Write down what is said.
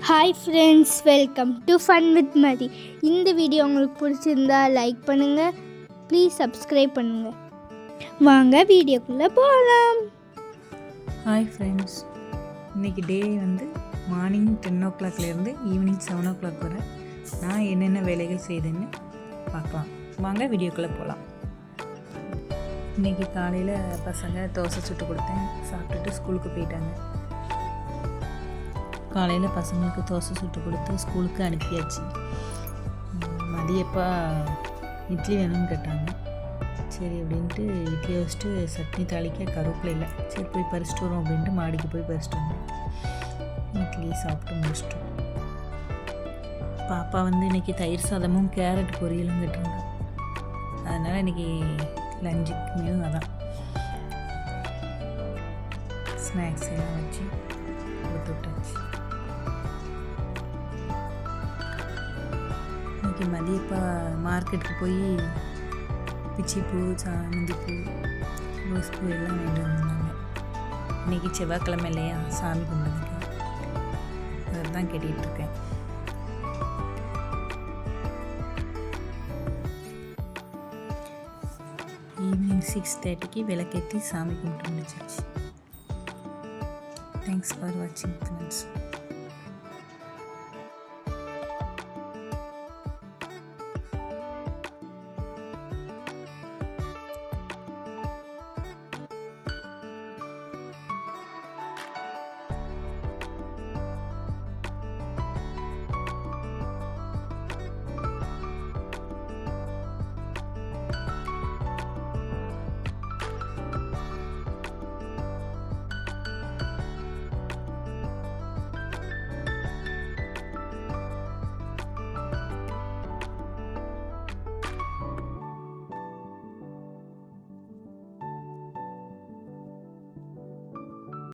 Hi friends, welcome to fun with Mathi. இந்த video உங்களுக்கு பிடிச்சிருந்தா லைக் பண்ணுங்கள், ப்ளீஸ் சப்ஸ்கிரைப் பண்ணுங்கள். வாங்க வீடியோக்குள்ளே போகலாம். ஹாய் ஃப்ரெண்ட்ஸ், இன்றைக்கி டே மார்னிங் 10 o'clockலேருந்து ஈவினிங் 7 o'clock வரை நான் என்னென்ன வேலைகள் செய்தேன்னு பார்க்கலாம். வாங்க வீடியோக்குள்ளே போகலாம். இன்றைக்கி காலையில் பசங்க தோசை சுட்டு கொடுத்தேன், சாப்பிட்டுட்டு ஸ்கூலுக்கு போயிட்டாங்க. காலையில் பசங்களுக்கு தோசை சுட்டு கொடுத்து ஸ்கூலுக்கு அனுப்பியாச்சு. மதியப்பா இட்லி வேணும்னு கேட்டாங்க. சரி அப்படின்ட்டு இட்லி வச்சுட்டு சட்னி தாளிக்க கருவேப்பிலை இல்லை, சரி போய் பறிச்சிட்டு வரோம் அப்படின்ட்டு மாடிக்கு போய் பறிச்சிட்டு வந்தோம். இட்லி சாப்பிட்டு முடிச்சிட்டோம். பாப்பா இன்றைக்கி தயிர் சாதமும் கேரட் பொரியலும் கேட்டாங்க. அதனால் இன்றைக்கி லஞ்சுக்கு மெனு அதான். ஸ்நாக்ஸ் எல்லாம் வச்சு கொடுத்து விட்டாச்சு. இன்றைக்கி மதியப்பா மார்க்கெட்டுக்கு போய் பிச்சிப்பூ, சாமந்திப்பூ, ரோஸ் பூ எல்லாம் வாங்கிட்டு வந்தாங்க. இன்றைக்கி செவ்வாய்க்கிழமை இல்லையா, சாமி கும்பிடுறதுக்கு அதை தான் கேட்டுட்ருக்கேன். ஈவினிங் 6:30 விளக்கேற்றி சாமி கும்பிட்டு முடிச்சிருச்சு. தேங்க்ஸ் ஃபார் வாட்சிங் ஃப்ரெண்ட்ஸ்.